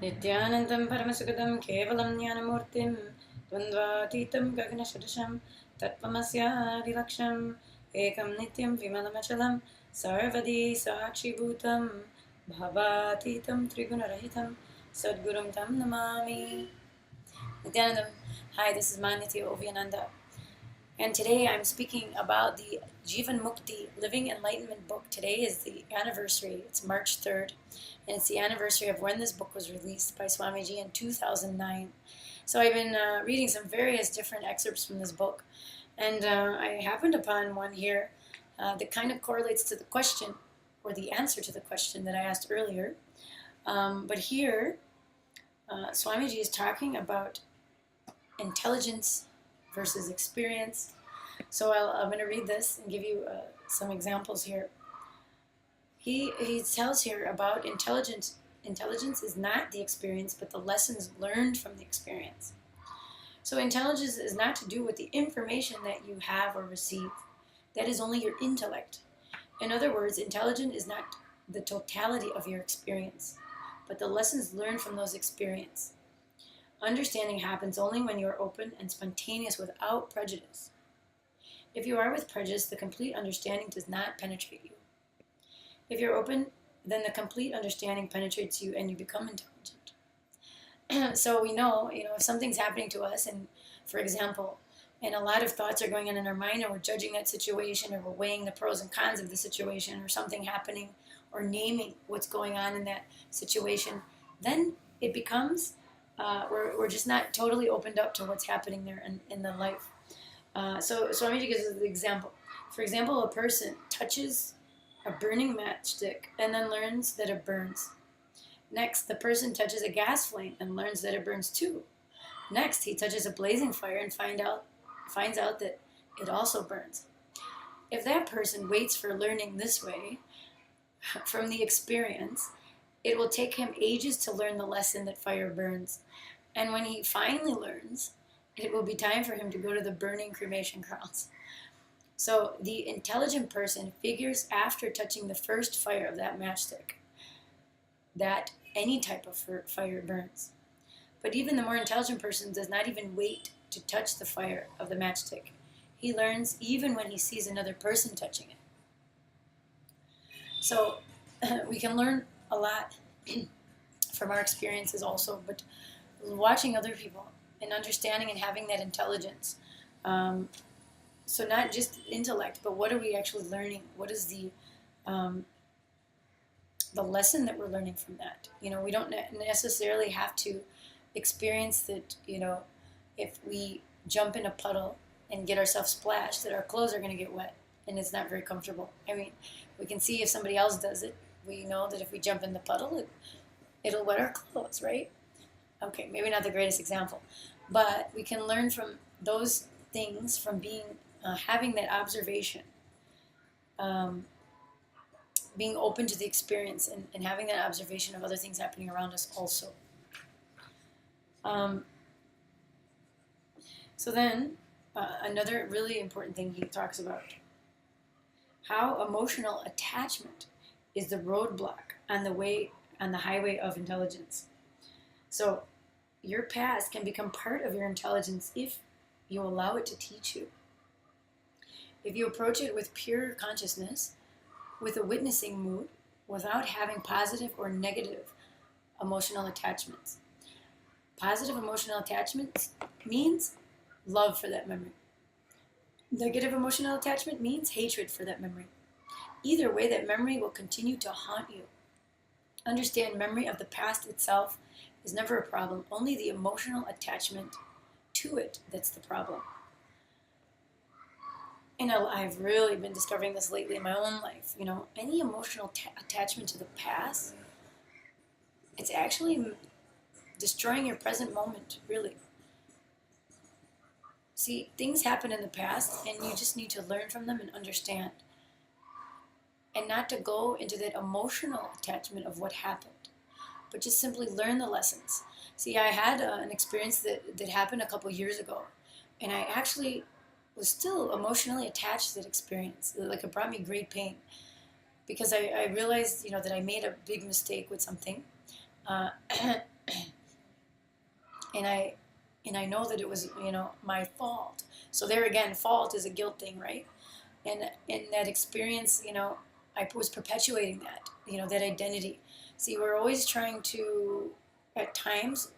Nithyanandam Paramasukadam Kevalam Jnanamurtim Dvandvatitam Gaganasudasham Tattvamasya Vilaksham Ekam Nityam Vimalamachalam Sarvadi Sakshibhutam Bhavatitam Trigunarahitam Sadgurum Tam Namami. Nithyanandam. Hi, this is Manitya Ovyananda. And today I'm speaking about the Jivan Mukthi Living Enlightenment book. Today is the anniversary. It's March 3rd. And it's the anniversary of when this book was released by Swamiji in 2009. So I've been reading some various different excerpts from this book. And I happened upon one here that kind of correlates to the question, or the answer to the question that I asked earlier. But here, Swamiji is talking about intelligence versus experience. So I'm going to read this and give you some examples here. He tells here about intelligence. Intelligence is not the experience, but the lessons learned from the experience. So intelligence is not to do with the information that you have or receive. That is only your intellect. In other words, intelligence is not the totality of your experience, but the lessons learned from those experiences. Understanding happens only when you are open and spontaneous without prejudice. If you are with prejudice, the complete understanding does not penetrate you. If you're open, then the complete understanding penetrates you and you become intelligent. So we know, if something's happening to us, and for example, and a lot of thoughts are going on in our mind and we're judging that situation, or we're weighing the pros and cons of the situation, or something happening, or naming what's going on in that situation, then it becomes we're just not totally opened up to what's happening there in the life. So I'm going to give an example. For example, a person touches a burning matchstick and then learns that it burns. Next, the person touches a gas flame and learns that it burns too. Next, he touches a blazing fire and finds out that it also burns. If that person waits for learning this way from the experience, it will take him ages to learn the lesson that fire burns. And when he finally learns, it will be time for him to go to the burning cremation grounds. So the intelligent person figures after touching the first fire of that matchstick that any type of fire burns. But even the more intelligent person does not even wait to touch the fire of the matchstick. He learns even when he sees another person touching it. So we can learn a lot from our experiences also, but watching other people and understanding and having that intelligence. So not just intellect, but what are we actually learning? What is the lesson that we're learning from that? We don't necessarily have to experience that, if we jump in a puddle and get ourselves splashed, that our clothes are going to get wet and it's not very comfortable. I mean, we can see if somebody else does it. We know that if we jump in the puddle, it'll wet our clothes, right? Okay, maybe not the greatest example, but we can learn from those things from having that observation, being open to the experience, and having that observation of other things happening around us also. So then, another really important thing he talks about, how emotional attachment is the roadblock on the highway of intelligence. So your past can become part of your intelligence if you allow it to teach you. If you approach it with pure consciousness, with a witnessing mood, without having positive or negative emotional attachments. Positive emotional attachments means love for that memory. Negative emotional attachment means hatred for that memory. Either way, that memory will continue to haunt you. Understand, memory of the past itself is never a problem. Only the emotional attachment to it that's the problem. And I've really been discovering this lately in my own life. Any emotional attachment to the past, it's actually destroying your present moment, really. See, things happen in the past, and you just need to learn from them and understand. And not to go into that emotional attachment of what happened, but just simply learn the lessons. See, I had an experience that happened a couple years ago, and I actually was still emotionally attached to that experience. Like, it brought me great pain, because I realized, that I made a big mistake with something, and I know that it was, my fault. So there again, fault is a guilt thing, right? And in that experience, I was perpetuating that, that identity. See, we're always trying to, at times,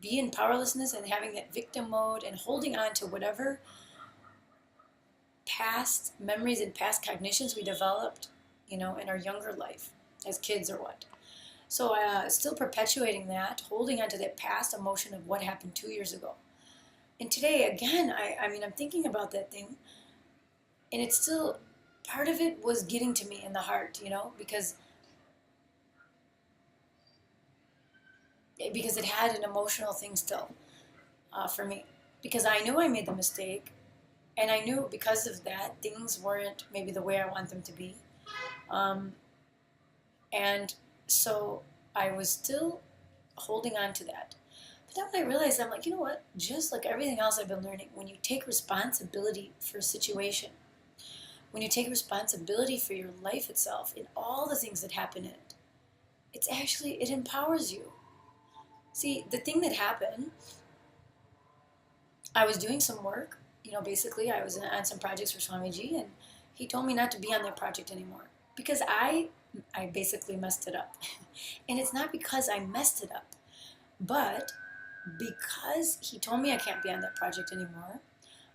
be in powerlessness and having that victim mode and holding on to whatever past memories and past cognitions we developed, in our younger life as kids or what. So still perpetuating that, holding on to that past emotion of what happened 2 years ago. And today, again, I'm thinking about that thing, and it's still, part of it was getting to me in the heart, because it had an emotional thing still for me. Because I knew I made the mistake, and I knew because of that, things weren't maybe the way I want them to be. And so I was still holding on to that. But then when I realized, I'm like, you know what? Just like everything else I've been learning, when you take responsibility for a situation, when you take responsibility for your life itself and all the things that happen in it, it empowers you. See, the thing that happened, I was doing some work, basically I was on some projects for Swamiji, and he told me not to be on that project anymore because I basically messed it up. And it's not because I messed it up, but because he told me I can't be on that project anymore,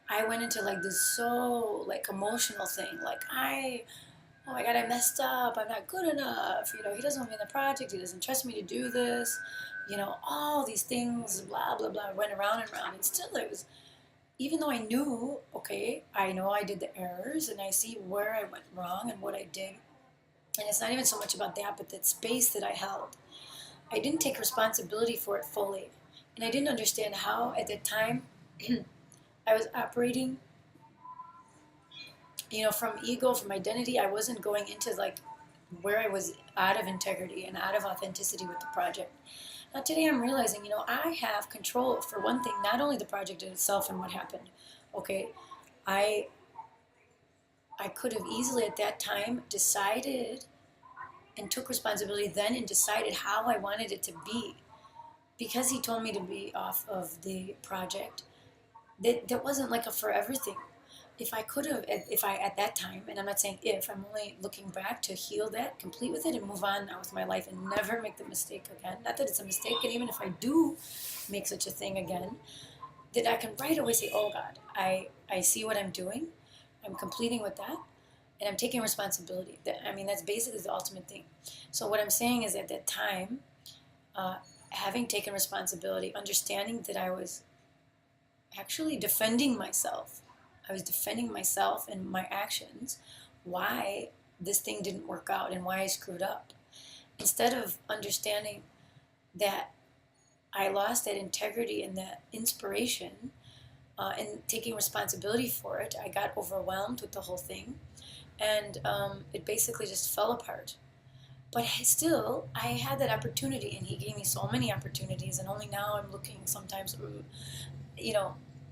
I went into like this so like emotional thing, like oh my God, I messed up, I'm not good enough, he doesn't want me in the project, he doesn't trust me to do this, all these things, blah, blah, blah, went around and around, and still it was, even though I knew, okay, I know I did the errors, and I see where I went wrong and what I did, and it's not even so much about that, but that space that I held, I didn't take responsibility for it fully, and I didn't understand how, at that time, I was operating, from ego, from identity. I wasn't going into like where I was out of integrity and out of authenticity with the project. Now today I'm realizing, I have control, for one thing, not only the project itself and what happened. Okay, I could have easily at that time decided and took responsibility then and decided how I wanted it to be. Because he told me to be off of the project, that wasn't like a forever thing. If I could have, at that time, and I'm not saying if, I'm only looking back to heal that, complete with it, and move on now with my life and never make the mistake again. Not that it's a mistake, and even if I do make such a thing again, that I can right away say, oh God, I see what I'm doing, I'm completing with that, and I'm taking responsibility. That's basically the ultimate thing. So what I'm saying is at that time, having taken responsibility, understanding that I was actually defending myself. I was defending myself and my actions, why this thing didn't work out and why I screwed up. Instead of understanding that I lost that integrity and that inspiration and taking responsibility for it, I got overwhelmed with the whole thing, and it basically just fell apart. But still, I had that opportunity, and he gave me so many opportunities, and only now I'm looking sometimes,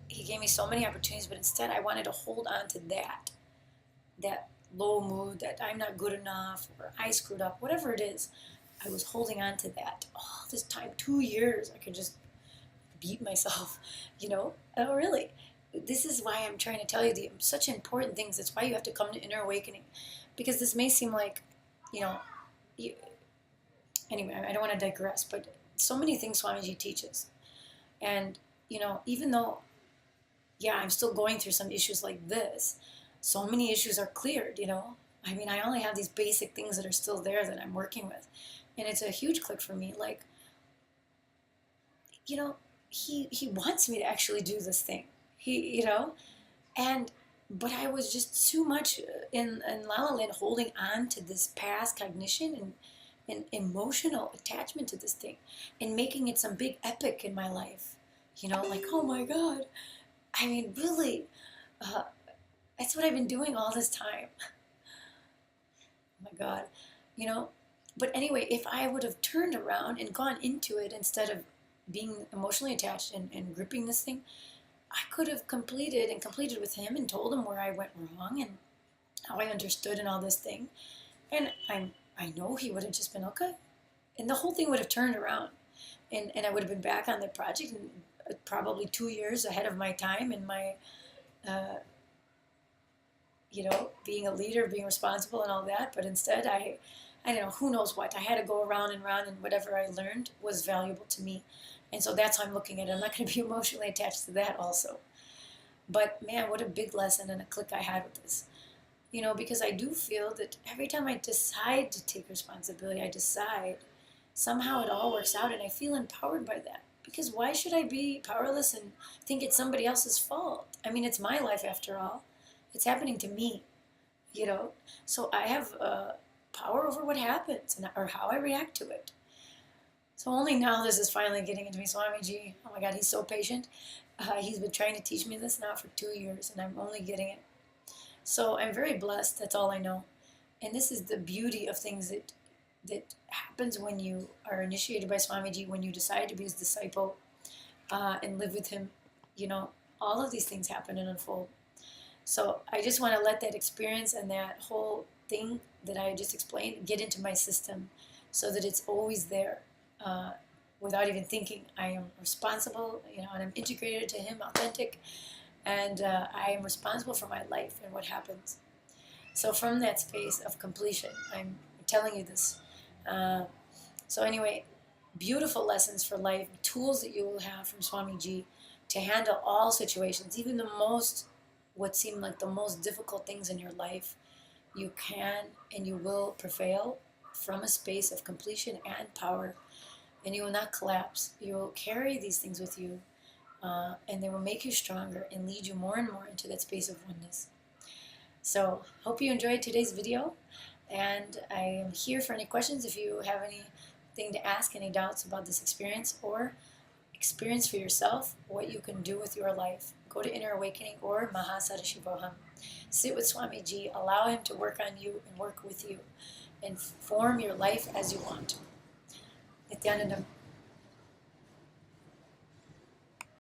he gave me so many opportunities, but instead I wanted to hold on to that low mood, that I'm not good enough, or I screwed up, whatever it is. I was holding on to that all this time, 2 years. I could just beat myself, Oh, really? This is why I'm trying to tell you such important things. That's why you have to come to inner awakening. Because this may seem like, anyway, I don't want to digress, but so many things Swamiji teaches. And, even though, I'm still going through some issues like this, so many issues are cleared, I only have these basic things that are still there that I'm working with. And it's a huge click for me. Like, he wants me to actually do this thing. But I was just too much in La La Land holding on to this past cognition and emotional attachment to this thing and making it some big epic in my life. Like, oh my God. Really, that's what I've been doing all this time. Oh my God. But anyway, if I would have turned around and gone into it instead of being emotionally attached and gripping this thing, I could have completed with him and told him where I went wrong and how I understood and all this thing. And I know he would have just been okay. And the whole thing would have turned around. and I would have been back on the project in probably 2 years ahead of my time in my, being a leader, being responsible and all that. But instead, I don't know, who knows what. I had to go around and around, and whatever I learned was valuable to me. And so that's how I'm looking at it. I'm not going to be emotionally attached to that also. But man, what a big lesson and a click I had with this. Because I do feel that every time I decide to take responsibility, somehow it all works out, and I feel empowered by that. Because why should I be powerless and think it's somebody else's fault? I mean, it's my life after all. It's happening to me, So I have power over what happens or how I react to it. So only now this is finally getting into me. Swamiji, oh my God, he's so patient. He's been trying to teach me this now for 2 years, and I'm only getting it. So I'm very blessed. That's all I know. And this is the beauty of things that happens when you are initiated by Swamiji, when you decide to be his disciple and live with him. All of these things happen and unfold. So I just want to let that experience and that whole thing that I just explained get into my system so that it's always there without even thinking. I am responsible, and I'm integrated to him, authentic, and I am responsible for my life and what happens. So from that space of completion, I'm telling you this. So anyway, beautiful lessons for life, tools that you will have from Swamiji to handle all situations, even what seem like the most difficult things in your life. You can and you will prevail from a space of completion and power, and you will not collapse. You will carry these things with you, and they will make you stronger and lead you more and more into that space of oneness. So, hope you enjoyed today's video, and I am here for any questions if you have anything to ask, any doubts about this experience, or experience for yourself what you can do with your life. Go to Inner Awakening or Sadashivatva. Sit with Swamiji, allow him to work on you and work with you, and form your life as you want. Nithyananda.